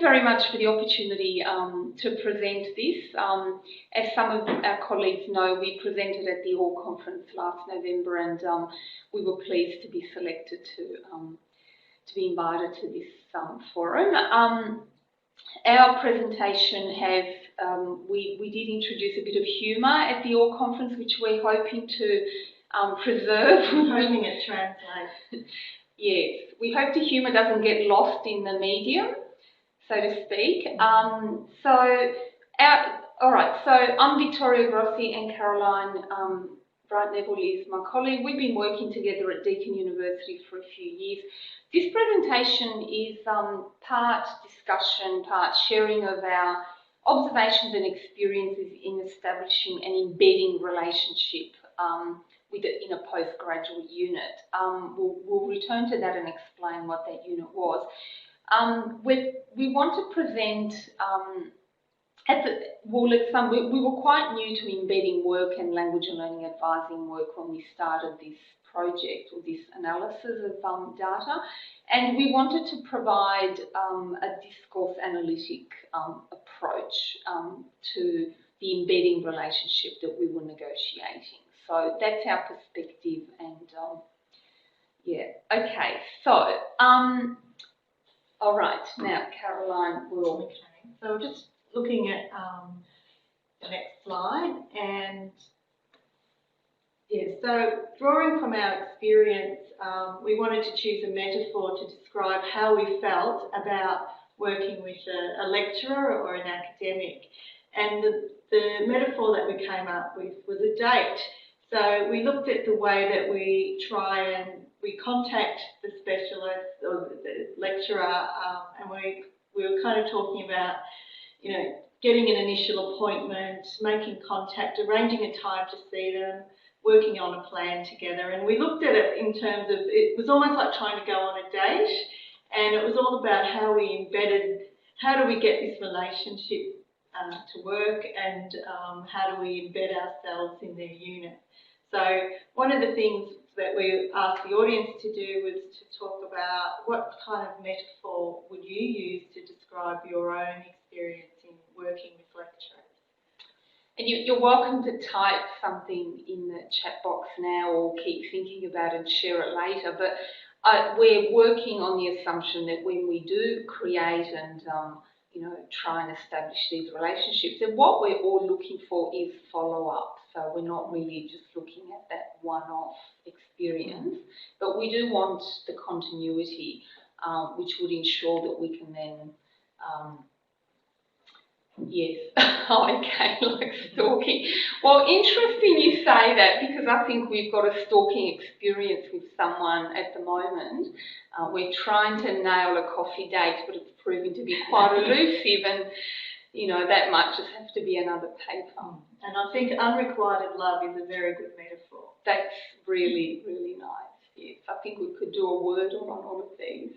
you very much for the opportunity to present this. As some of our colleagues know, we presented at the ICALLD conference last November, and we were pleased to be selected to be invited to this forum. Our presentation has, we did introduce a bit of humour at the ICALLD conference, which we're hoping to preserve. We're hoping it translates. Yes, we hope the humour doesn't get lost in the medium, so to speak. All right, so I'm Victoria Grossi, and Caroline Bright Neville is my colleague. We've been working together at Deakin University for a few years. This presentation is part discussion, part sharing of our observations and experiences in establishing and embedding relationship in a postgraduate unit. We'll return to that and explain what that unit was. We want to present, we were quite new to embedding work and language and learning advising work when we started this project or this analysis of data, and we wanted to provide a discourse analytic approach to the embedding relationship that we were negotiating. So that's our perspective, and yeah, okay. So, all right, now Caroline will. Okay, so just looking at the next slide, and yeah, so drawing from our experience, we wanted to choose a metaphor to describe how we felt about working with a lecturer or an academic, and the metaphor that we came up with was a date. So we looked at the way that we we contact the specialist or the lecturer, and we were kind of talking about, you know, getting an initial appointment, making contact, arranging a time to see them, working on a plan together. And we looked at it in terms of, it was almost like trying to go on a date, and it was all about how we how do we get this relationship to work, and how do we embed ourselves in their unit. So one of the things that we asked the audience to do was to talk about what kind of metaphor would you use to describe your own experience in working with lecturers. And you're welcome to type something in the chat box now, or keep thinking about it and share it later. But we're working on the assumption that when we do create and you know, try and establish these relationships, and what we're all looking for is follow-up. So we're not really just looking at that one-off experience, but we do want the continuity, which would ensure that we can then, yes, oh, okay, like stalking. Well, interesting you say that, because I think we've got a stalking experience with someone at the moment. We're trying to nail a coffee date, but it's proving to be quite elusive, and you know, that might just have to be another paper. And I think unrequited love is a very good metaphor. That's really, really nice. Yes, I think we could do a word on all of these.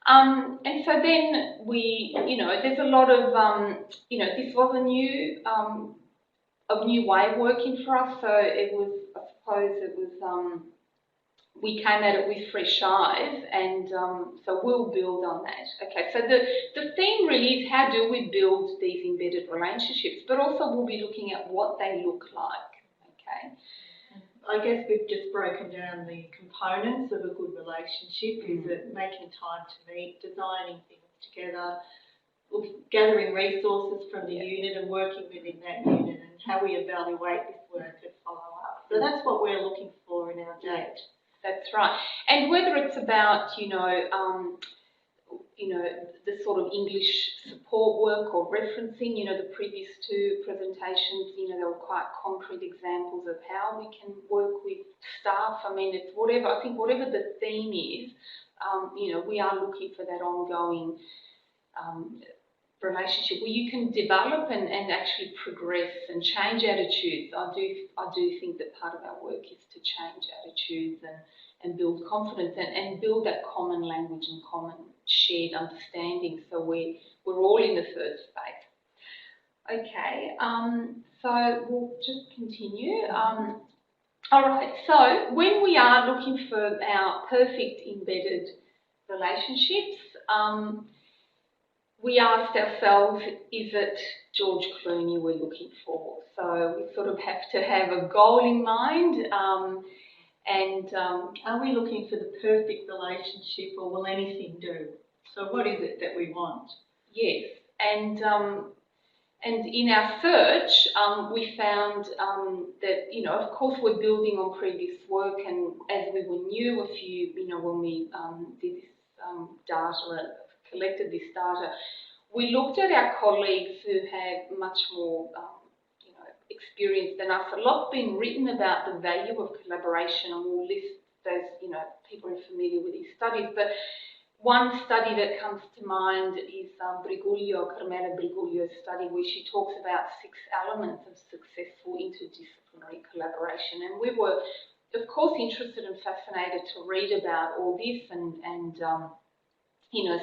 And so then we, you know, there's a lot of, you know, this was a new way of working for us. So it was, I suppose it was, we came at it with fresh eyes, and so we'll build on that. Okay, so the theme really is how do we build these embedded relationships, but also we'll be looking at what they look like. Okay. I guess we've just broken down the components of a good relationship. Is it making time to meet, designing things together, gathering resources from the unit and working within that unit, and how we evaluate this work and follow up. So that's what we're looking for in our date. That's right. And whether it's about, you know, the sort of English support work or referencing, you know, the previous two presentations, you know, there were quite concrete examples of how we can work with staff. I mean, it's whatever, I think whatever the theme is, you know, we are looking for that ongoing relationship where you can develop and actually progress and change attitudes. I do think that part of our work is to change attitudes and build confidence and build that common language and common shared understanding, so we're all in the third space. Okay, so we'll just continue. All right, so when we are looking for our perfect embedded relationships, we asked ourselves, is it George Clooney we're looking for? So we sort of have to have a goal in mind. Are we looking for the perfect relationship, or will anything do? So what is it that we want? Yes, and in our search, we found that, you know, of course we're building on previous work, and as we were new, when we did this data, collected this data, we looked at our colleagues who had much more experience than us. A lot's been written about the value of collaboration, and we'll list those, people are familiar with these studies, but one study that comes to mind is Carmela Briguglio's study, where she talks about 6 elements of successful interdisciplinary collaboration. And we were, of course, interested and fascinated to read about all this,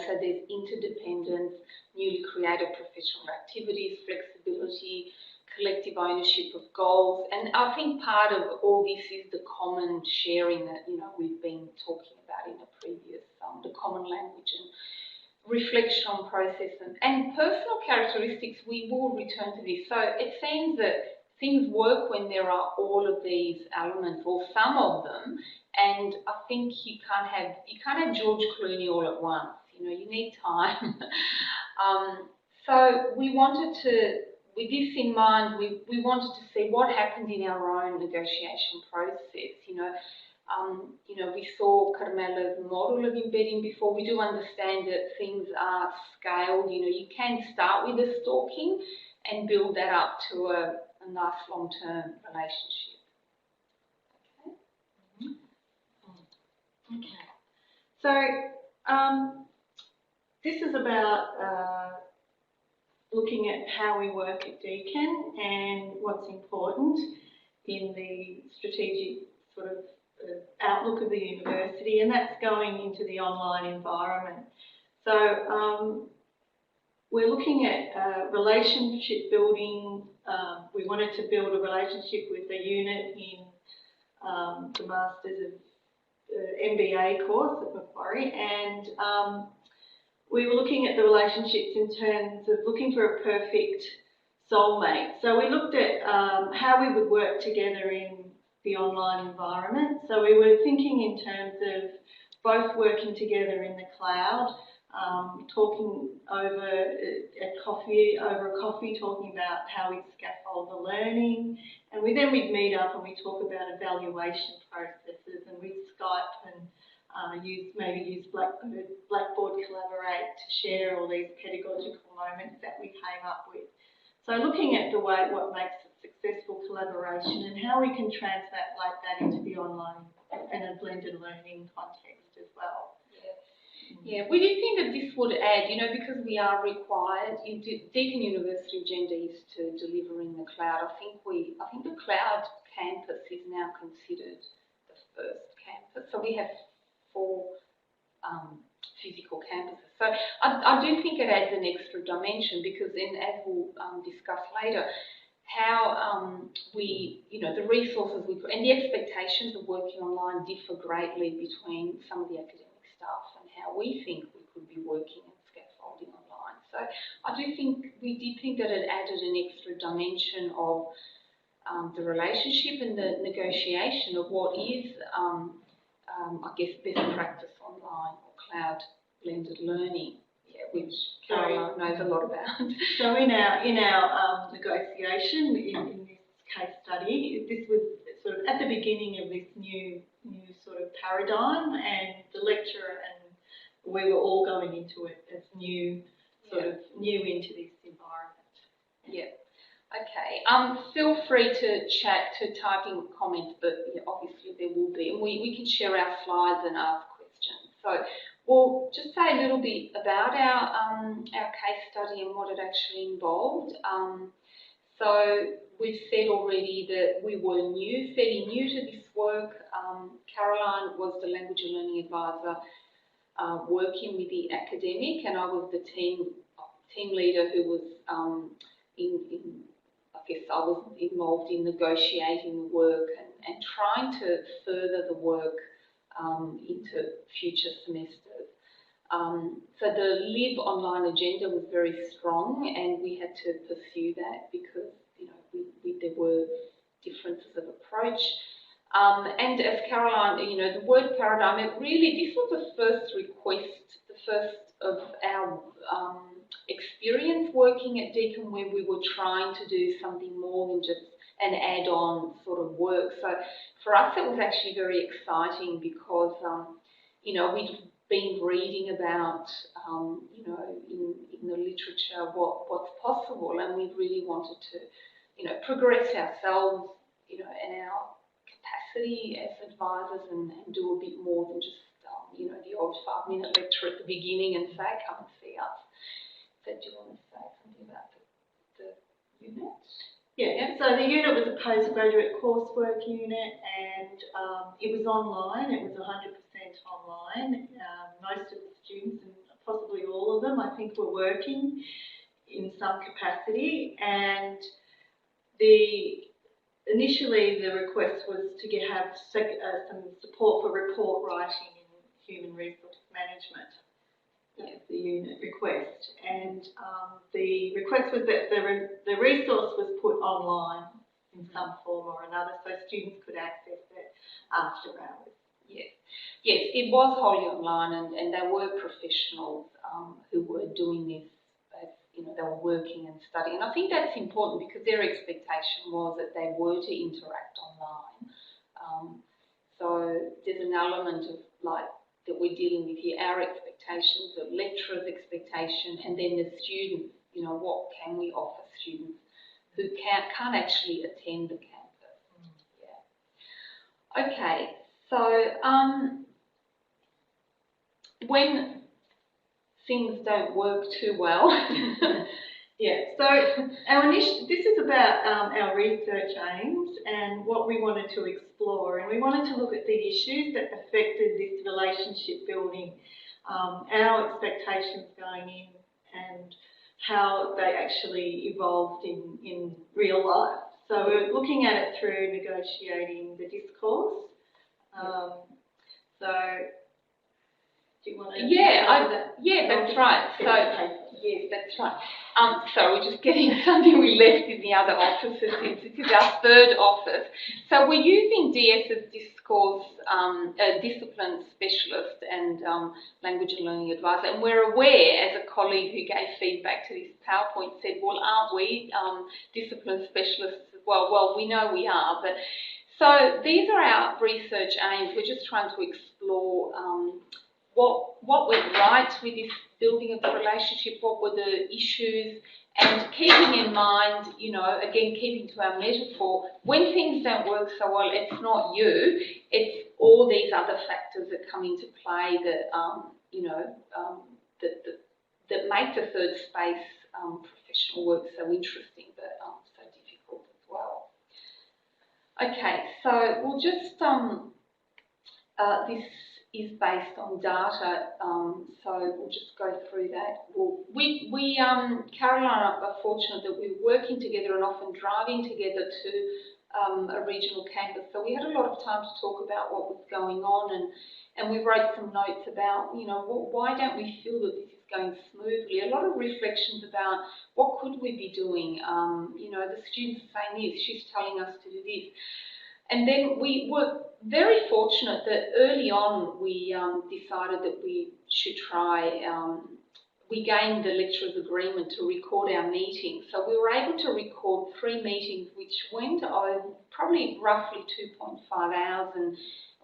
so there's interdependence, newly created professional activities, flexibility, collective ownership of goals, and I think part of all this is the common sharing that we've been talking about in the previous, the common language and reflection on process and personal characteristics. We will return to this. So it seems that things work when there are all of these elements, or some of them, and I think you can't have George Clooney all at once. You need time. So we wanted to, with this in mind, we wanted to see what happened in our own negotiation process. We saw Carmela's model of embedding before. We do understand that things are scaled. You can start with the stalking and build that up to a nice long-term relationship. Okay. So this is about looking at how we work at Deakin and what's important in the strategic sort of outlook of the university, and that's going into the online environment. So we're looking at relationship building. We wanted to build a relationship with the unit in the Masters of MBA course at Macquarie, and we were looking at the relationships in terms of looking for a perfect soulmate. So we looked at how we would work together in the online environment. So we were thinking in terms of both working together in the cloud, talking over a coffee, talking about how we'd scaffold the learning, and we'd meet up and we'd talk about evaluation processes, and we'd Skype and maybe use Blackboard Collaborate to share all these pedagogical moments that we came up with. So looking at what makes a successful collaboration and how we can translate that into the online and a blended learning context as well. Yeah, we did think that this would add, because we are required, Deakin University agenda is to deliver in the cloud. I think the cloud campus is now considered the first campus. So we have 4 physical campuses. So I do think it adds an extra dimension, because then, as we'll discuss later, how the resources and the expectations of working online differ greatly between some of the academic staff and how we think we could be working and scaffolding online. So we did think that it added an extra dimension of the relationship and the negotiation of what is, best practice online or cloud blended learning, which Caroline knows a lot about. So in our negotiation in this case study, this was sort of at the beginning of this new sort of paradigm, and the lecturer and we were all going into it as new into this environment. Yeah. Okay. Feel free to chat, to type in comments, but obviously there will be, and we can share our slides and ask questions. So we'll just say a little bit about our case study and what it actually involved. So we've said already that we were fairly new to this work. Caroline was the language and learning advisor working with the academic, and I was the team leader who was I was involved in negotiating the work and trying to further the work into future semesters. So the Live online agenda was very strong, and we had to pursue that because there were differences of approach. And as Caroline, the word paradigm, this was the first request, the first of our experience working at Deakin where we were trying to do something more than just an add-on sort of work. So for us it was actually very exciting because, we'd been reading about, in the literature what's possible, and we really wanted to, progress ourselves, and our capacity as advisors and do a bit more than just, the old 5-minute lecture at the beginning and say, come and see us. So do you want to say something about the unit? Yeah, so the unit was a postgraduate coursework unit, and it was online. It was 100% online. Most of the students, and possibly all of them, I think, were working in some capacity, and initially the request was to have some support for report writing in human resource management. That's the unit request, and the request was that the resource was put online in some form or another, so students could access it after hours. Yes, it was wholly online, and there were professionals who were doing this. They were working and studying. And I think that's important because their expectation was that they were to interact online. So there's an element of that we're dealing with here, our expectations, the lecturer's expectation, and then the students, what can we offer students who can't actually attend the campus. Yeah. Okay, so when things don't work too well. Yeah, so this is about our research aims and what we wanted to explore, and we wanted to look at the issues that affected this relationship building, our expectations going in, and how they actually evolved in real life. So we're looking at it through negotiating the discourse. So do you want to? Yeah, that's right. So yes, that's right. So we're just getting something we left in the other offices. This is our third office. So we're using DS's discourse, discipline specialist and language and learning advisor, and we're aware, as a colleague who gave feedback to this PowerPoint said, well, aren't we discipline specialists as well? Well, we know we are, but so these are our research aims. We're just trying to explore what went right with this building of the relationship, what were the issues, and keeping in mind, again, keeping to our metaphor, when things don't work so well, it's not you, it's all these other factors that come into play that, that make the third space professional work so interesting, but so difficult as well. Okay, so we'll just, this is based on data, so we'll just go through that. Caroline and I are fortunate that we're working together and often driving together to a regional campus, so we had a lot of time to talk about what was going on, and we wrote some notes about, why don't we feel that this is going smoothly? A lot of reflections about what could we be doing. The students are saying this, she's telling us to do this. And then we were very fortunate that early on we decided that we should try, we gained the lecturer's agreement to record our meetings. So we were able to record 3 meetings which went over probably roughly 2.5 hours, and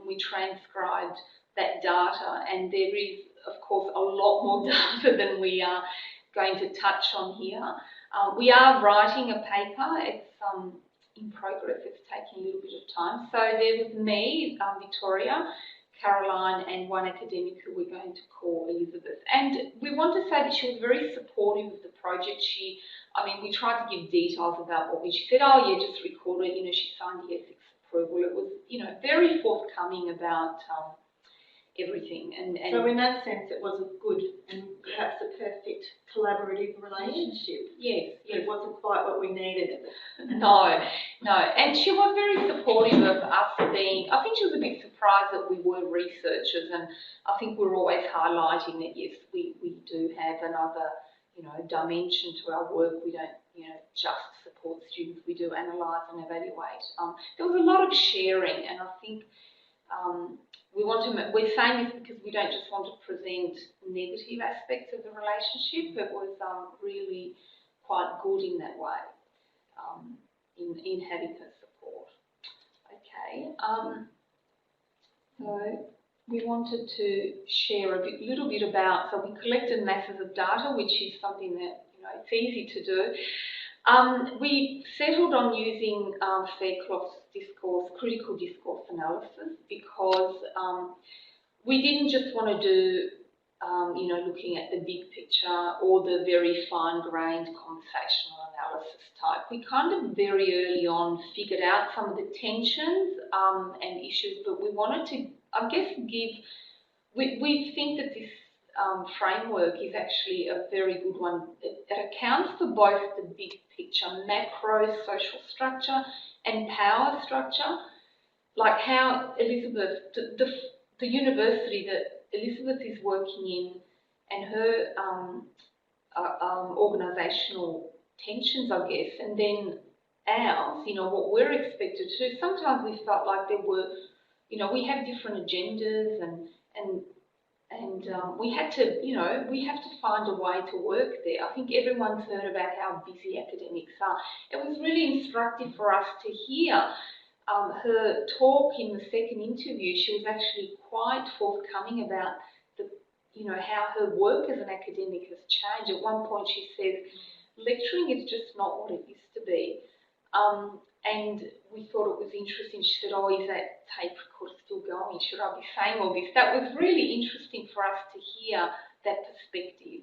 we transcribed that data. And there is, of course, a lot more data than we are going to touch on here. We are writing a paper. It's in progress. It's taking a little bit of time. So there was me, Victoria, Caroline, and one academic who we're going to call Elizabeth. And we want to say that she was very supportive of the project. We tried to give details about what she said, oh yeah, just record it. She signed the ethics approval. It was, very forthcoming about everything. And so in that sense, it was a good and perhaps a perfect collaborative relationship. Yes. It wasn't quite what we needed. No. And she was very supportive of us being, I think she was a bit surprised that we were researchers, and I think we're always highlighting that yes, we do have another, dimension to our work. We don't, just support students. We do analyse and evaluate. There was a lot of sharing, and I think we're saying this because we don't just want to present negative aspects of the relationship. It was really quite good in that way, in having her support. Okay, so we wanted to share a little bit about, so we collected masses of data, which is something that, it's easy to do. We settled on using Fairclough's discourse, critical discourse analysis, because we didn't just want to do, looking at the big picture or the very fine-grained conversational analysis type. We kind of very early on figured out some of the tensions and issues, but we wanted to, I guess, we think that this framework is actually a very good one. It accounts for both the big picture, macro social structure and power structure, like how Elizabeth, the university that Elizabeth is working in, and her organisational tensions, I guess, and then ours, what we're expected to do. Sometimes we felt like there were, we have different agendas and we had to, we have to find a way to work there. I think everyone's heard about how busy academics are. It was really instructive for us to hear her talk in the second interview. She was actually quite forthcoming about how her work as an academic has changed. At one point she said, lecturing is just not what it used to be. And we thought it was interesting. She said, oh, is that tape recorder still going? Should I be saying all this? That was really interesting for us to hear that perspective.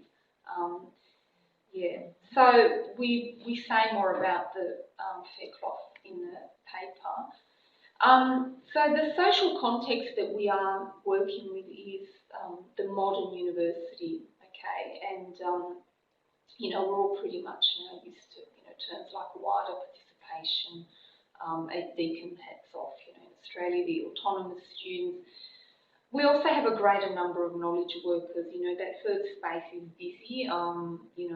Yeah. So we say more about the Fairclough in the paper. So the social context that we are working with is the modern university, okay? And, we're all pretty much used to, terms like wider participation, at Deakin, hats off, in Australia, the autonomous students. We also have a greater number of knowledge workers, that third space is busy. We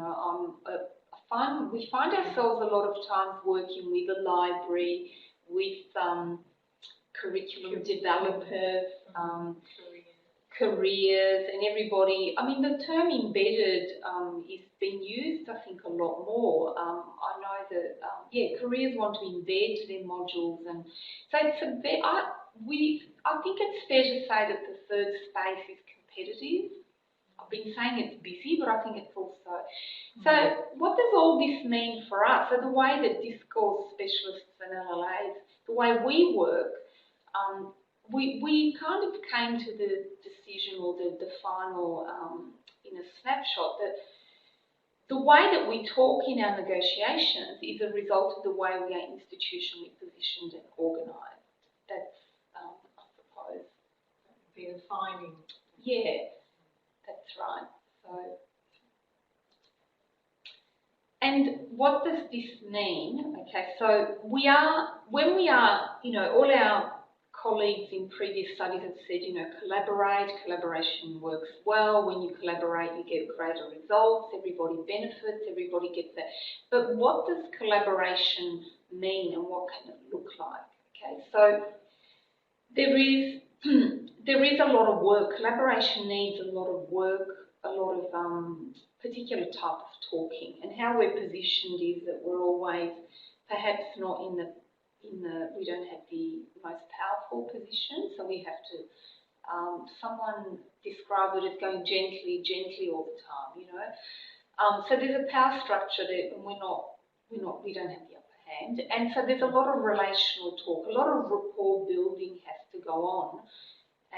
find ourselves a lot of times working with a library, with curriculum developers, careers, and everybody. I mean, the term embedded is being used, I think, a lot more. I know that, careers want to embed their modules, and so it's a bit, I think it's fair to say that the third space is competitive. I've been saying it's busy, but I think it's also. So what does all this mean for us? So the way that discourse specialists and LLAs, the way we work, we kind of came to the decision, or the final, in a snapshot, that the way that we talk in our negotiations is a result of the way we are institutionally positioned and organised. That's, I suppose, be the finding. Yeah, that's right. So, and what does this mean? Okay, so when we are, all our colleagues in previous studies have said, collaboration works well. When you collaborate, you get greater results, everybody benefits, everybody gets that. But what does collaboration mean, and what can it look like? Okay, so there is a lot of work. Collaboration needs a lot of work, a lot of particular type of talking, and how we're positioned is that we're always perhaps not we don't have the most powerful position, so we have to, someone described it as going gently all the time, So there's a power structure there, and we don't have the upper hand, and so there's a lot of relational talk, a lot of rapport building has to go on,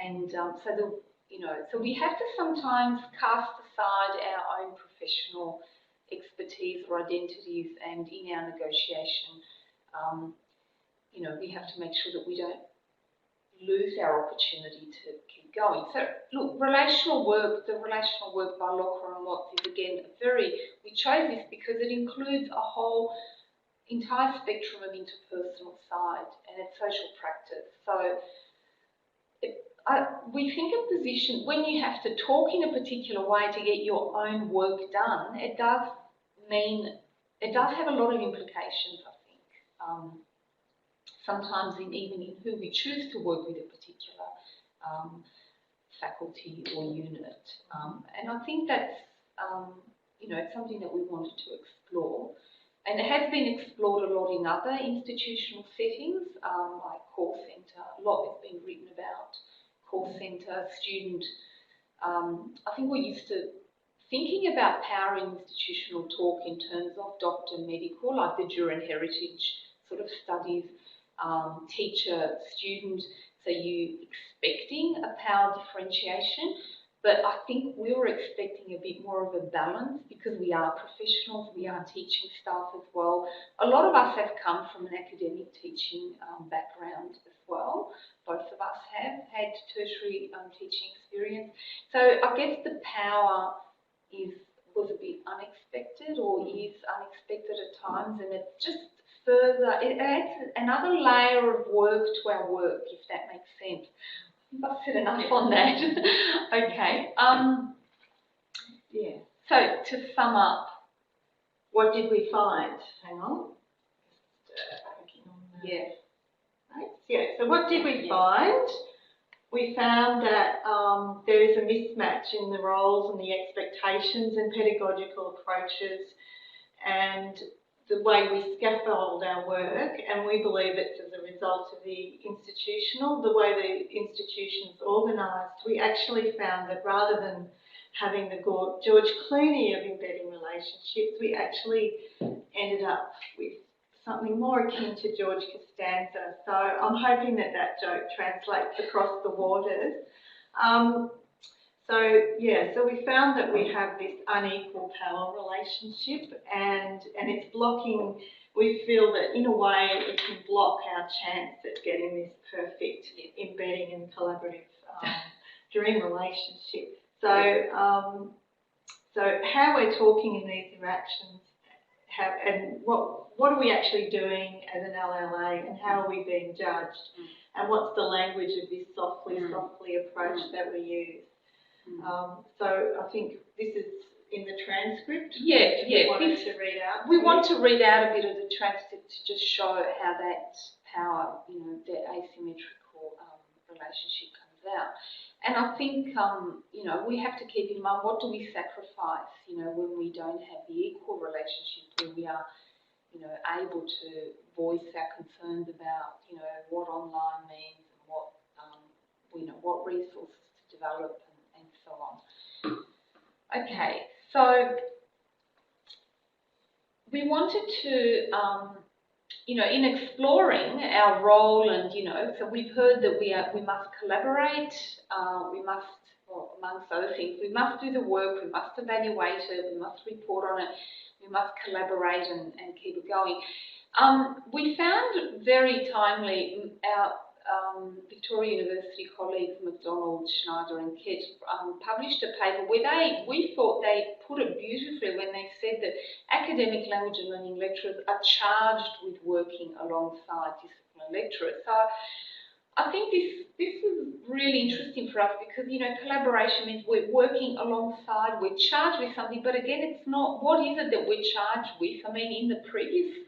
and so we have to sometimes cast aside our own professional expertise or identities, and in our negotiation, we have to make sure that we don't lose our opportunity to keep going. So look, the relational work by Locker and Watts is again we chose this because it includes a whole entire spectrum of interpersonal side, and it's social practice. So we think a position, when you have to talk in a particular way to get your own work done, it does have a lot of implications, I think. Sometimes even in who we choose to work with a particular faculty or unit. And I think that's, it's something that we wanted to explore. And it has been explored a lot in other institutional settings, like call centre. A lot has been written about call centre, student. I think we're used to thinking about power in institutional talk in terms of doctor, medical, like the Duran heritage sort of studies, teacher, student. So you expecting a power differentiation, but I think we were expecting a bit more of a balance because we are professionals, we are teaching staff as well. A lot of us have come from an academic teaching background as well. Both of us have had tertiary teaching experience. So I guess the power was a bit unexpected or is unexpected at times, and it's just it adds another layer of work to our work, if that makes sense. I've said enough on that. Okay. Yeah. So to sum up, what did we find? Hang on. Yeah. Right. Yeah. So what did we find? We found that there is a mismatch in the roles and the expectations and pedagogical approaches and the way we scaffold our work, and we believe it's as a result of the way the institution's organised. We actually found that rather than having the George Clooney of embedding relationships, we actually ended up with something more akin to George Costanza. So I'm hoping that joke translates across the waters. So we found that we have this unequal power relationship and it's blocking, we feel that in a way it can block our chance at getting this perfect embedding and collaborative dream relationship. So, so how we're talking in these interactions and what are we actually doing as an LLA and how are we being judged and what's the language of this softly approach that we use. So I think this is in the transcript. Yeah. We wanted to read out. We want to read out a bit of the transcript to just show how that power, the asymmetrical relationship comes out. And I think, we have to keep in mind, what do we sacrifice, when we don't have the equal relationship, when we are, able to voice our concerns about, what online means and what, what resources to develop and so on. Okay, so we wanted to, in exploring our role and, so we've heard that we must collaborate, we must, well, amongst other things, we must do the work, we must evaluate it, we must report on it, we must collaborate and keep it going. We found very timely our Victoria University colleagues McDonald, Schneider and Kett published a paper where we thought they put it beautifully when they said that academic language and learning lecturers are charged with working alongside disciplinary lecturers. So I think this was really interesting for us because, collaboration means we're working alongside, we're charged with something, but again, it's not, what is it that we're charged with? I mean, in the previous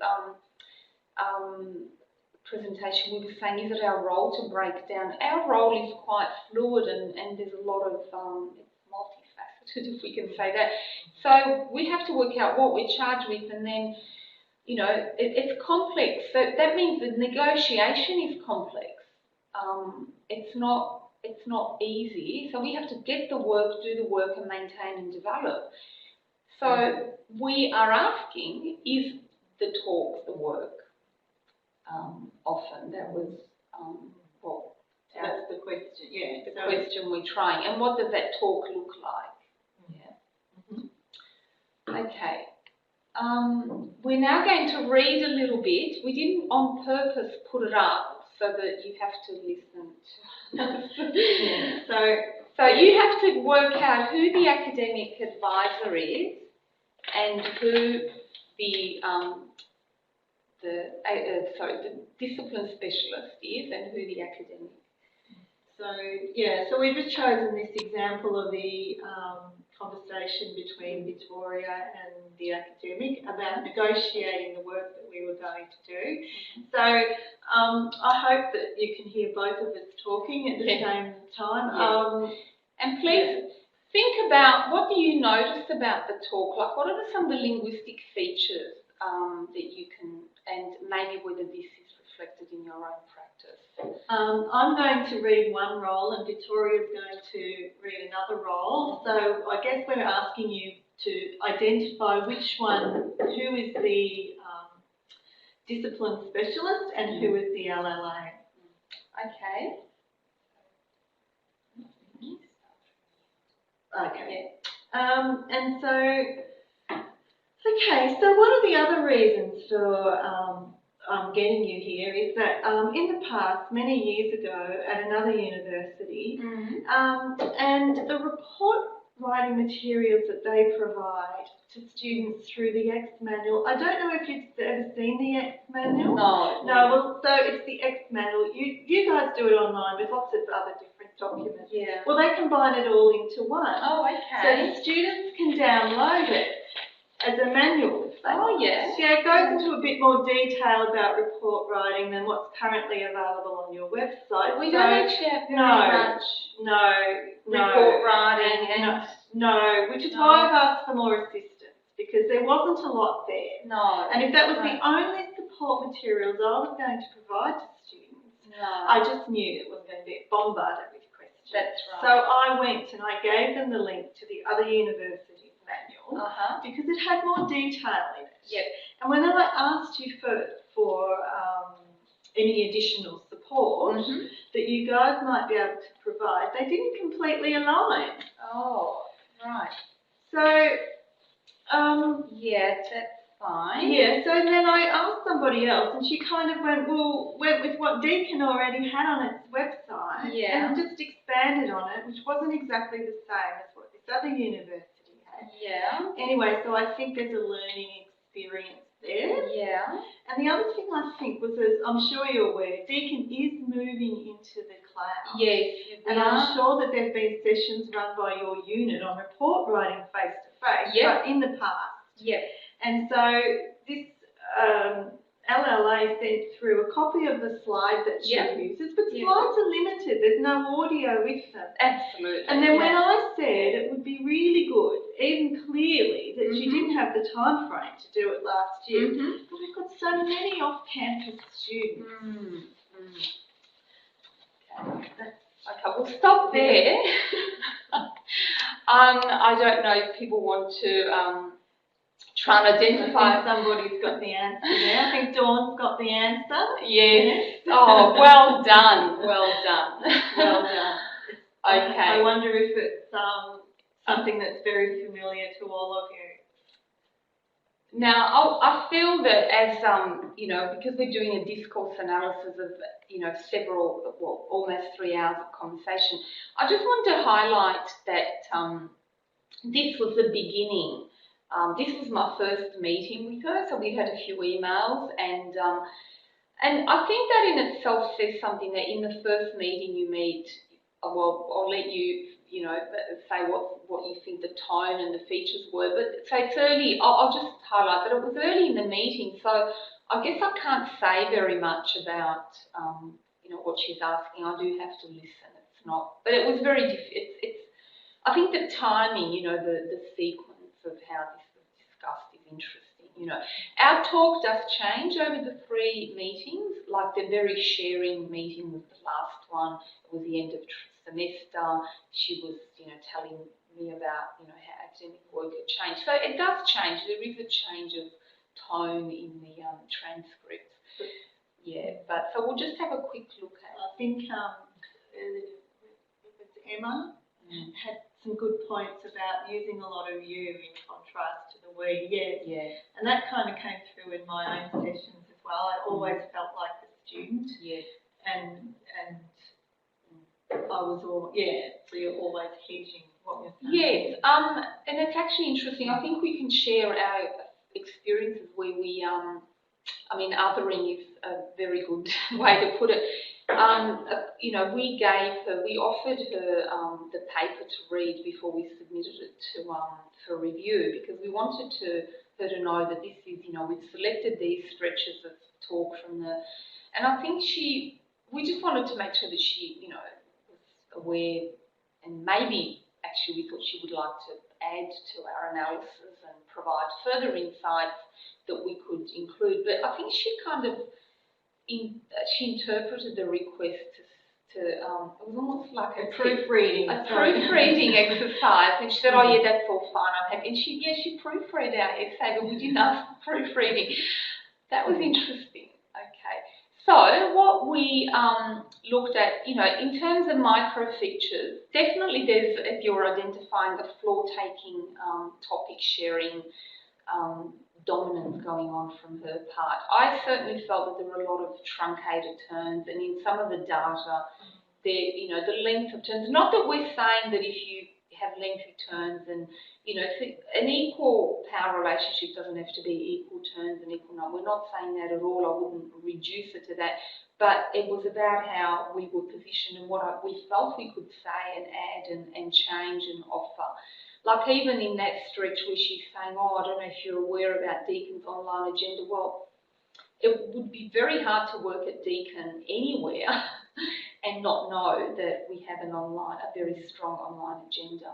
presentation, we were saying, is it our role to break down? Our role is quite fluid and there's a lot of, it's multifaceted, if we can say that. So we have to work out what we're charged with and then, it's complex. So that means the negotiation is complex. It's not easy. So we have to get the work, do the work and maintain and develop. So we are asking, is the talk the work? Often that was that's the question. Yeah, the question we're trying. And what does that talk look like? Yeah. Okay. We're now going to read a little bit. We didn't on purpose put it up so that you have to listen to. So you have to work out who the academic advisor is and who the discipline specialist is and who the academic. So yeah, so we've just chosen this example of the conversation between Victoria and the academic about negotiating the work that we were going to do. So I hope that you can hear both of us talking at the same time. And please think about, what do you notice about the talk? Like, what are some of the linguistic features that you can, and maybe whether this is reflected in your own practice? I'm going to read one role and Victoria's going to read another role. So I guess we're asking you to identify which one, who is the discipline specialist and who is the LLA. Okay. Okay. And so, okay, so one of the other reasons for getting you here is that in the past, many years ago, at another university, and the report writing materials that they provide to students through the X manual. I don't know if you've ever seen the X manual. No. Well, so it's the X manual. You guys do it online with lots of other different documents. Yeah. Well, they combine it all into one. Oh, okay. So the students can download it as a manual. Oh, yes. Yeah, it goes into a bit more detail about report writing than what's currently available on your website. We don't actually have very much report writing which is why I've asked for more assistance, because there wasn't a lot there. No. And if that was the only support materials I was going to provide to students, I just knew it was going to be bombarded with questions. That's right. So I went and I gave them the link to the other university's manual because it had more detail in it. Yep. And when I asked you for any additional support that you guys might be able to provide, they didn't completely align. Oh, right. So, yeah, that's fine. yeah, so then I asked somebody else and she kind of went with what Deakin already had on its website and just expanded on it, which wasn't exactly the same as what this other university had. Yeah. Anyway, so I think there's a learning experience there. Yeah. And the other thing I think was, as I'm sure you're aware, Deakin is moving into the cloud. Yes. And I'm sure that there have been sessions run by your unit on report writing face-to-face, but in the past. Yep. And so this LLA sent through a copy of the slide that she uses, but slides are limited. There's no audio with them. Absolutely. And then when I said it would be really good, even clearly, that she didn't have the time frame to do it last year, but we've got so many off-campus students. Okay, we'll stop there. I don't know if people want to try and identify. I think somebody's got the answer there. I think Dawn's got the answer. Yes. Oh, well done. Well done. Well done. Okay. I wonder if it's something that's very familiar to all of you. Now, I feel that as, because we're doing a discourse analysis of, almost 3 hours of conversation, I just want to highlight that this was the beginning. This was my first meeting with her, so we've had a few emails, and I think that in itself says something, that in the first meeting you meet, I'll let you, say what you think the tone and the features were, but so it's early. I'll just highlight that it was early in the meeting, so I guess I can't say very much about, what she's asking. I do have to listen. It's not, but it was very it's I think the timing, the sequence of how this was discussed is interesting. Our talk does change over the 3 meetings. Like the very sharing meeting was the last one. It was the end of semester. She was, telling me about, how academic work had changed. So it does change. There is a change of tone in the transcripts. Yeah, but so we'll just have a quick look at it. I think it was Emma had some good points about using a lot of you in contrast to the we. Yeah. And that kind of came through in my own sessions as well. I always felt like a student. Yes. And I was so you're always hedging what you're Yes. saying. And it's actually interesting. I think we can share our experiences where we othering is a very good way to put it. you know, we offered her the paper to read before we submitted it to for review, because we wanted her to know that this is, you know, we've selected these stretches of talk from the, and I think we just wanted to make sure that she, you know, was aware, and maybe actually we thought she would like to add to our analysis and provide further insights that we could include. But I think she kind of, she interpreted the request to it was almost like a proofreading exercise, and she said, "Oh yeah, that's all fine, I'm happy." And she proofread our essay, but we didn't ask for proofreading. That was interesting. Okay, so what we looked at, you know, in terms of micro features, definitely there's, if you're identifying the floor-taking, topic sharing, dominance going on from her part. I certainly felt that there were a lot of truncated terms, and in some of the data, you know, the length of terms. Not that we're saying that if you have lengthy terms and, you know, an equal power relationship doesn't have to be equal terms and equal number. We're not saying that at all. I wouldn't reduce it to that. But it was about how we were positioned and what we felt we could say and add and change and offer. Like even in that stretch where she's saying, "Oh, I don't know if you're aware about Deacon's online agenda." Well, it would be very hard to work at Deakin anywhere and not know that we have a very strong online agenda.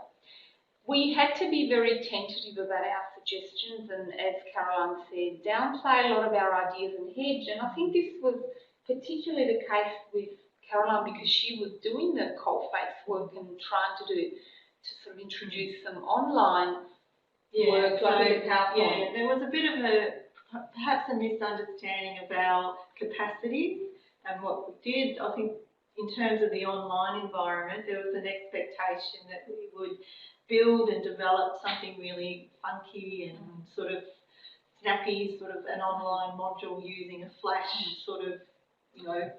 We had to be very tentative about our suggestions, and as Caroline said, downplay a lot of our ideas and hedge. And I think this was particularly the case with Caroline, because she was doing the coalface work and trying to sort of introduce some online work, like the PowerPoint. Yeah, there was a bit of perhaps a misunderstanding of our capacities and what we did. I think in terms of the online environment, there was an expectation that we would build and develop something really funky and sort of snappy, sort of an online module using a Flash sort of, you know,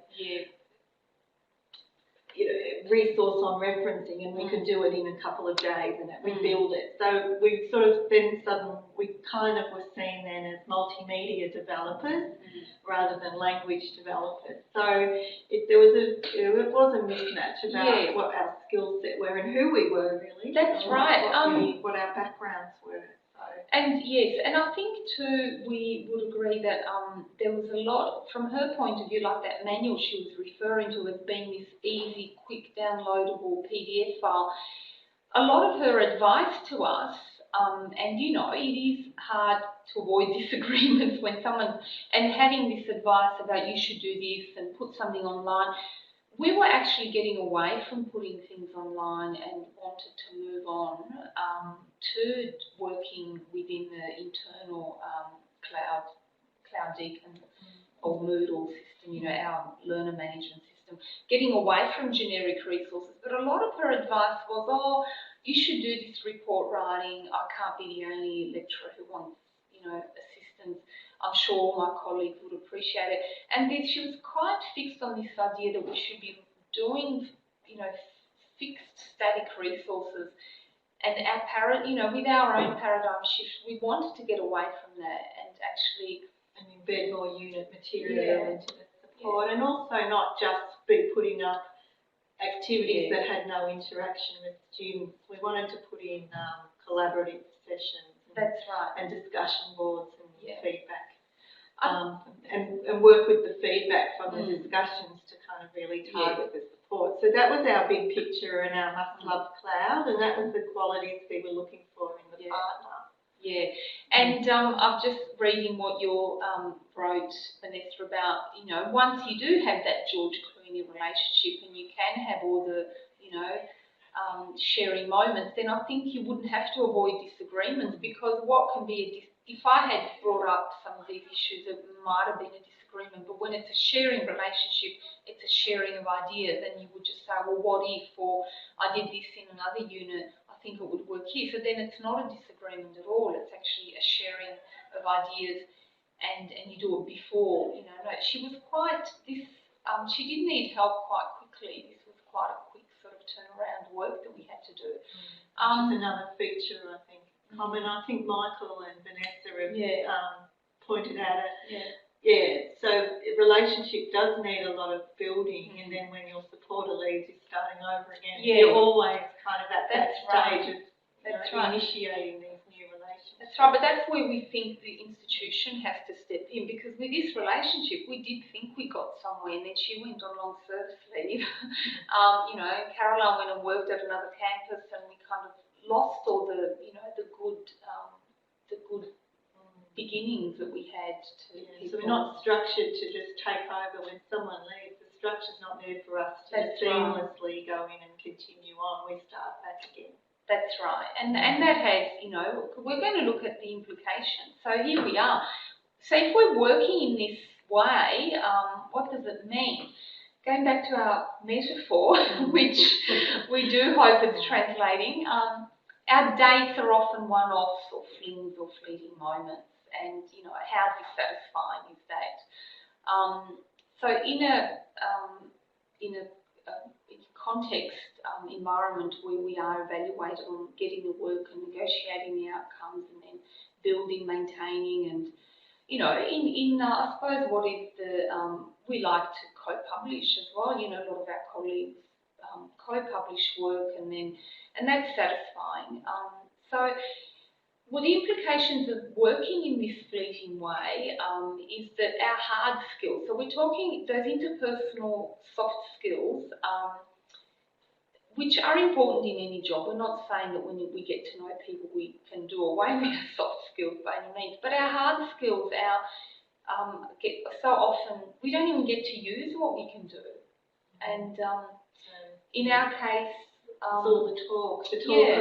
resource on referencing, and we could do it in a couple of days, and we build it. So we sort of we kind of were seen then as multimedia developers rather than language developers. So it was a mismatch about what our skill set were and who we were really. That's right. What our backgrounds were. And yes, and I think too, we would agree that there was a lot, from her point of view, like that manual she was referring to as being this easy, quick, downloadable PDF file. A lot of her advice to us, and you know, it is hard to avoid disagreements when and having this advice about you should do this and put something online. We were actually getting away from putting things online and wanted to move on to working within the internal cloud Deakin or Moodle system, you know, our learner management system, getting away from generic resources. But a lot of her advice was, "Oh, you should do this report writing. I can't be the only lecturer who wants, you know, assistance. I'm sure my colleagues would appreciate it." And then she was quite fixed on this idea that we should be doing, you know, fixed static resources. And you know, with our own paradigm shift, we wanted to get away from that and actually embed more unit material into the support, and also not just be putting up activities that had no interaction with students. We wanted to put in collaborative sessions. That's right. And discussion boards and feedback. And work with the feedback from the discussions to kind of really target the support. So that was our big picture and our must-love cloud, and that was the qualities we were looking for in the partner. Yeah, and I'm just reading what you wrote, Vanessa, about, you know, once you do have that George Clooney relationship and you can have all the, you know, sharing moments, then I think you wouldn't have to avoid disagreements, because what can be if I had brought up some of these issues, it might have been a disagreement, but when it's a sharing relationship, it's a sharing of ideas, and you would just say, well, what if, or I did this in another unit, I think it would work here. So then it's not a disagreement at all, it's actually a sharing of ideas, and you do it before, you know. No, she was quite, she did need help quite quickly. This was quite a quick sort of turnaround work that we had to do. Which is another feature, I think. I mean, I think Michael and Vanessa have pointed out Yeah, so a relationship does need a lot of building, and then when your supporter leaves, you're starting over again. Yeah. You're always kind of at that That's stage right. of That's right. initiating these new relationships. That's right, but that's where we think the institution has to step in, because with this relationship, we did think we got somewhere, and then she went on long service leave. You know, Caroline went and worked at another campus, and we kind of lost all the, you know, the good beginnings that we had to people. So we're not structured to just take over when someone leaves. The structure's not there for us to That's seamlessly go in and continue on. We start back again. That's right, and that has, you know, we're going to look at the implications. So here we are. So if we're working in this way, what does it mean? Going back to our metaphor, which we do hope it's translating, our dates are often one-offs or flings or fleeting moments, and you know, how dissatisfying is that? So in a context environment where we are evaluated on getting the work and negotiating the outcomes, and then building, maintaining, and you know, I suppose what is the we like to co-publish as well. You know, a lot of our colleagues co-publish work, and that's satisfying. So, well, the implications of working in this fleeting way is that our hard skills. So we're talking those interpersonal soft skills. Which are important in any job. We're not saying that when we get to know people we can do away with our soft skills by any means, but our hard skills, get so often we don't even get to use what we can do. And in our case, it's all the talk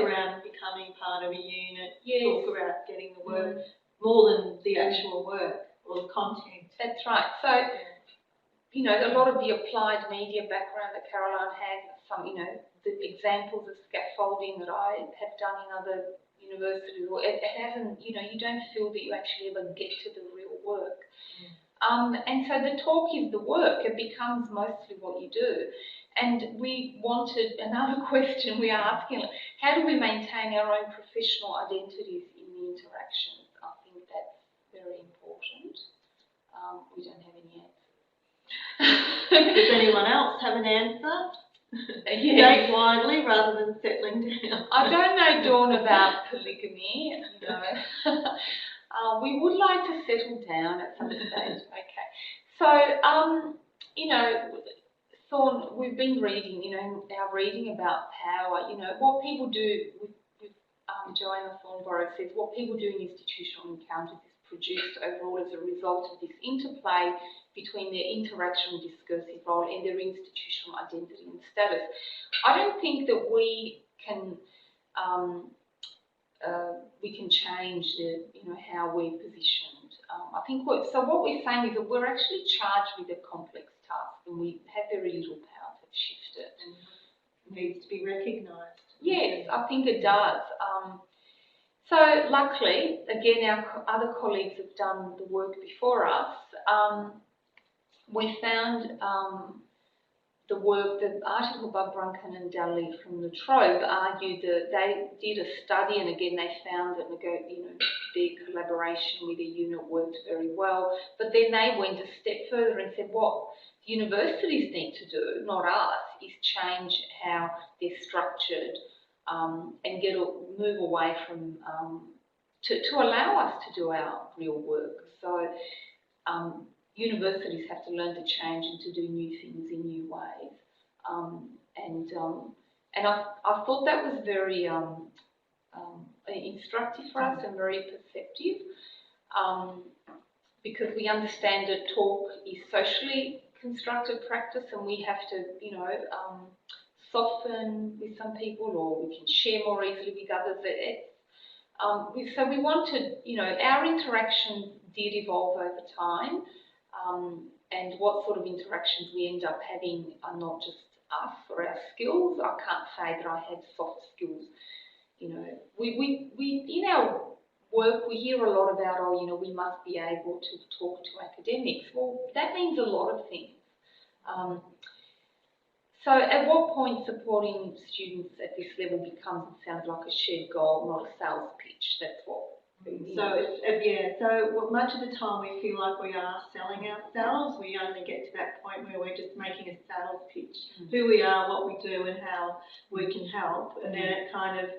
around becoming part of a unit, talk about getting the work more than the actual work or the content. That's right. So, you know, a lot of the applied media background that Caroline has, some, you know, the examples of scaffolding that I have done in other universities, or it hasn't, you know, you don't feel that you actually ever get to the real work. And so the talk is the work. It becomes mostly what you do. And we wanted another question we are asking, how do we maintain our own professional identities in the interactions? I think that's very important. We don't have any answers. Does anyone else have an answer? Yes. Date widely rather than settling down. I don't know, Dawn, about polygamy. You know. We would like to settle down at some stage. Okay. So, you know, Thorn, we've been reading, you know, our reading about power, you know, what people do with Joanna Thornborough says, what people do in institutional encounters is produced overall as a result of this interplay between their intellectual and discursive role and their institutional identity and status. I don't think that we can change the, you know, how we're positioned. I think what we're saying is that we're actually charged with a complex task, and we have very little power to shift it. And it needs to be recognised. Yes, I think it does. So luckily, again, our other colleagues have done the work before us. We found the article by Brunken and Daly from the Trove argued that they did a study, and again they found that their collaboration with a unit worked very well. But then they went a step further and said what universities need to do, not us, is change how they're structured and move away from to allow us to do our real work. So universities have to learn to change and to do new things in new ways. And I thought that was very instructive for us and very perceptive, because we understand that talk is socially constructed practice, and we have to, you know, soften with some people, or we can share more easily with others. So we wanted, you know, our interactions did evolve over time, and what sort of interactions we end up having are not just us or our skills. I can't say that I had soft skills. You know, we in our work we hear a lot about, oh, you know, we must be able to talk to academics. Well, that means a lot of things. So at what point supporting students at this level becomes, it sounds like a shared goal, not a sales pitch. That's what So so much of the time we feel like we are selling ourselves. We only get to that point where we're just making a sales pitch, who we are, what we do, and how we can help. And then it kind of,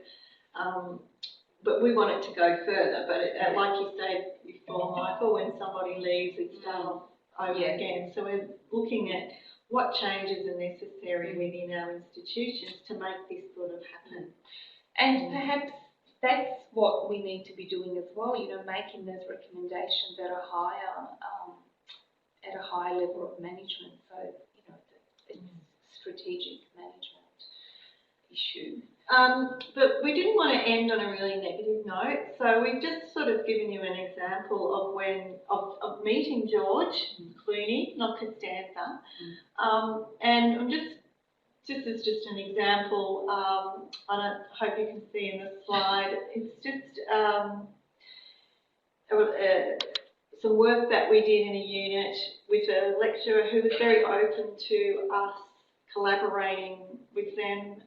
but we want it to go further. But like you said before, Michael, when somebody leaves, it's done over again. So we're looking at what changes are necessary within our institutions to make this sort of happen. And perhaps that's what we need to be doing as well, you know, making those recommendations at a higher level of management. So, you know, it's strategic management issue. But we didn't want to end on a really negative note, so we've just sort of given you an example of meeting George Clooney, not Costanza, and I'm just as just an example, I hope you can see in the slide, it's just some work that we did in a unit with a lecturer who was very open to us collaborating with them.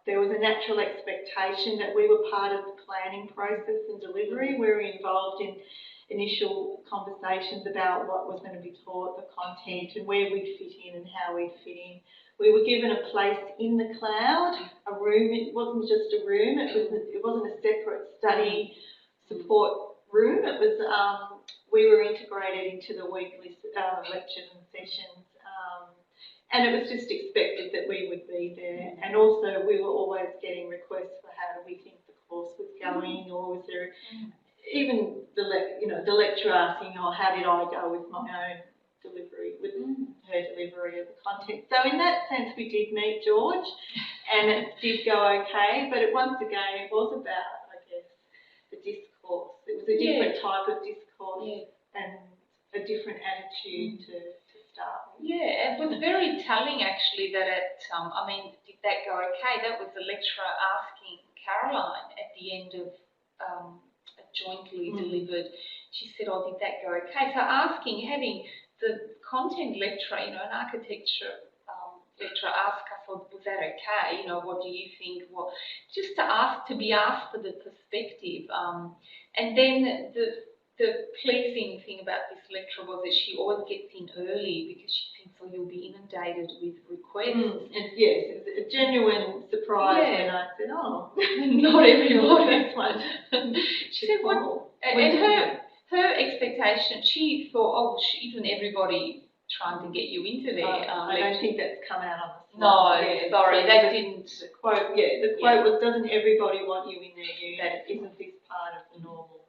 There was a natural expectation that we were part of the planning process and delivery. We were involved in initial conversations about what was going to be taught, the content, and where we'd fit in and how we'd fit in. We were given a place in the cloud, a room. It wasn't just a room. It wasn't a separate study support room. It was we were integrated into the weekly lectures and sessions, and it was just expected that we would be there. And also, we were always getting requests for how do we think the course was going, or was there even the lecturer asking, "Oh, how did I go with my own delivery, with her delivery of the content?" So in that sense, we did meet George, and it did go okay. But once again, it was about, I guess, the discourse. It was a different type of discourse and a different attitude to start with. Yeah, it was very telling actually that I mean, did that go okay? That was the lecturer asking Caroline at the end of a jointly delivered. She said, "Oh, did that go okay?" So having the content lecturer, you know, an architecture lecturer ask us, "Oh, was that okay? You know, what do you think?" Well, just to be asked for the perspective. And then the pleasing thing about this lecturer was that she always gets in early because she thinks, "Oh, you'll be inundated with requests." And yes, it was a genuine surprise when I said, "Oh, not everybody." This one. She said, "What?" And her expectation, she thought, "Oh, isn't everybody trying to get you into there?" I don't think that's come out on the slide. No, sorry, so that didn't. The quote was, "Doesn't everybody want you in their unit? Isn't this part of the normal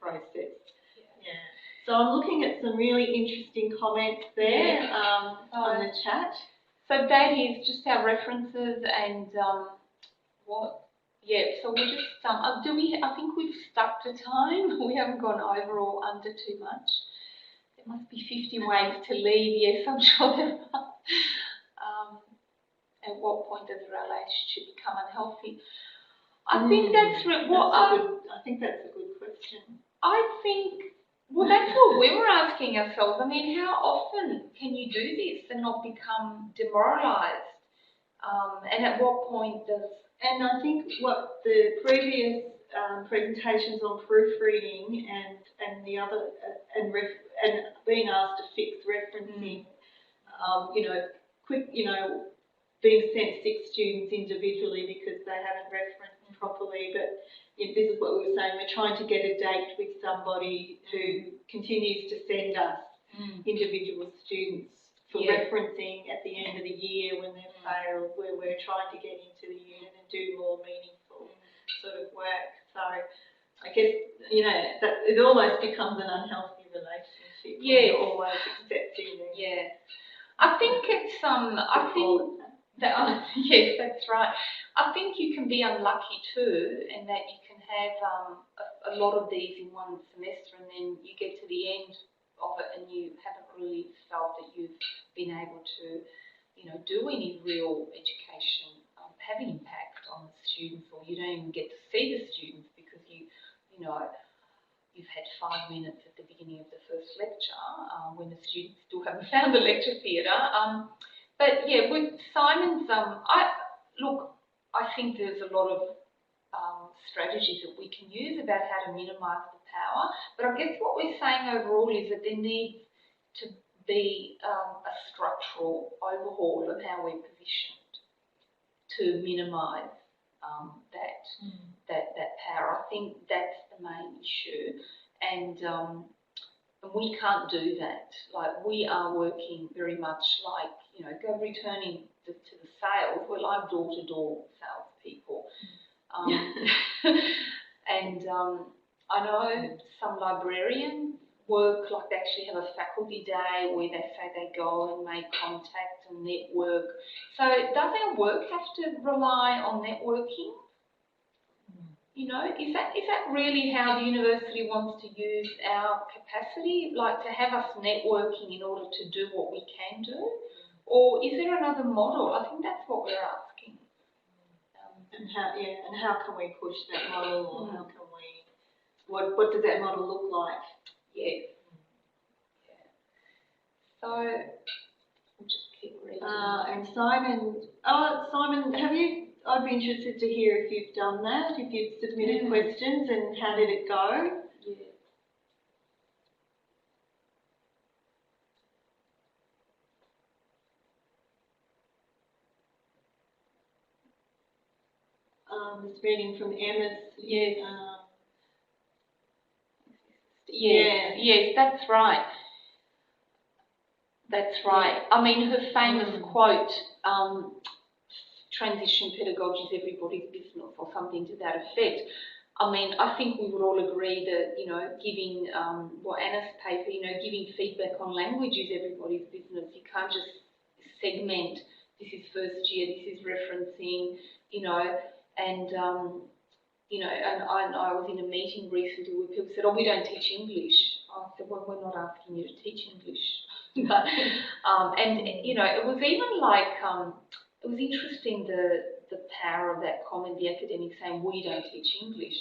process?" Yeah. So I'm looking at some really interesting comments there on the chat. So that is just our references and what. Yeah, so we'll just, I think we've stuck to time. We haven't gone over or under too much. There must be 50 ways to leave. Yes, I'm sure there are. At what point does a relationship become unhealthy? I think that's I think that's a good question. I think, well, that's what we were asking ourselves. I mean, how often can you do this and not become demoralised? And at what point does... And I think what the previous presentations on proofreading and the other and being asked to fix referencing, being sent 6 students individually because they haven't referenced properly. But this is what we were saying. We're trying to get a date with somebody who continues to send us individual students for referencing at the end of the year when they've failed, where we're trying to get into the unit and do more meaningful sort of work. So I guess, that it almost becomes an unhealthy relationship. Yes. You're always accepting them. Yeah. I think it's, yes, that's right. I think you can be unlucky too, and that you can have a lot of these in one semester, and then you get to the end of it and you haven't really felt that you've been able to, do any real education, have an impact on the students, or you don't even get to see the students because you've had 5 minutes at the beginning of the first lecture when the students still haven't found the lecture theatre. But yeah, with Simon's, I think there's a lot of strategies that we can use about how to minimise the power. But I guess what we're saying overall is that there needs to be a structural overhaul of how we're positioned to minimise that power. I think that's the main issue, and we can't do that. Like, we are working very much like, you know, returning to the sales. We're like door-to-door salespeople. And I know some librarians work, like they actually have a faculty day where they say they go and make contact and network. So does our work have to rely on networking? You know, is that really how the university wants to use our capacity, like to have us networking in order to do what we can do? Or is there another model? I think that's what we're asking. And how can we push that model, or how can we, what does that model look like? Yes. Yeah. So we'll just keep reading. And Simon, have you? I'd be interested to hear if you've done that, if you've submitted questions, and how did it go? Yeah. This reading from Emma's. Yes. Yes, that's right. That's right. I mean, her famous quote, transition pedagogy is everybody's business, or something to that effect. I mean, I think we would all agree that, you know, giving, Anna's paper, you know, giving feedback on language is everybody's business. You can't just segment, this is first year, this is referencing, you know, and, you know, and I was in a meeting recently where people said, oh, we don't teach English. I said, well, we're not asking you to teach English. But, and, you know, it was even like, it was interesting the power of that comment, the academic saying, we don't teach English,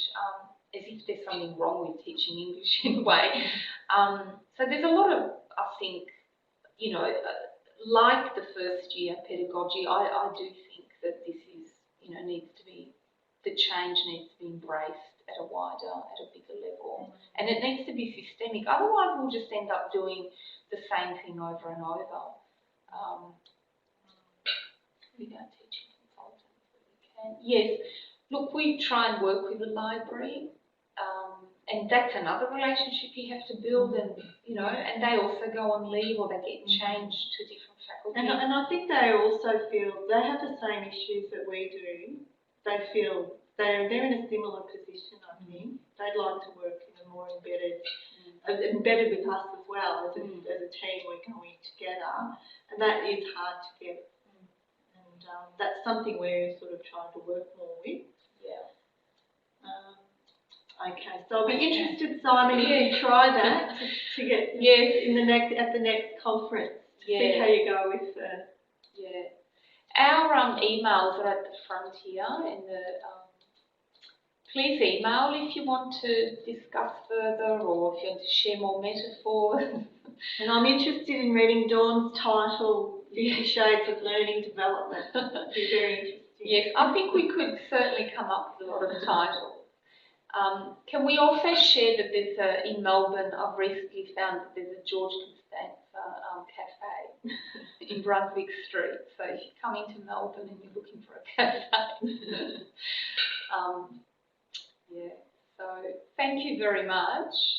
as if there's something wrong with teaching English in a way. So there's a lot of, I think, you know, like the first year pedagogy, I do think that this is, you know, the change needs to be embraced at a bigger level. And it needs to be systemic. Otherwise, we'll just end up doing the same thing over and over. We don't teach consultants, but we can. Yes, look, we try and work with the library, and that's another relationship you have to build, and, you know, and they also go on leave or they get changed to different faculties. And I think they also feel they have the same issues that we do. They feel they're in a similar position, I think. They'd like to work in a more embedded with us as well, as a team. We're going together, and that is hard to get. And that's something we're sort of trying to work more with. Yeah. Okay, so I'll be interested, Simon, if you try that to get at the next conference. See how you go with. Our emails are at the front here in the. Please email if you want to discuss further, or if you want to share more metaphors. And I'm interested in reading Dawn's title, 50 Shades of Learning Development. It'd be very interesting. Yes, I think we could certainly come up with a lot of titles. Can we also share that there's in Melbourne, I've recently found that there's a George Costanza cafe in Brunswick Street. So if you come into Melbourne and you're looking for a cafe, so thank you very much.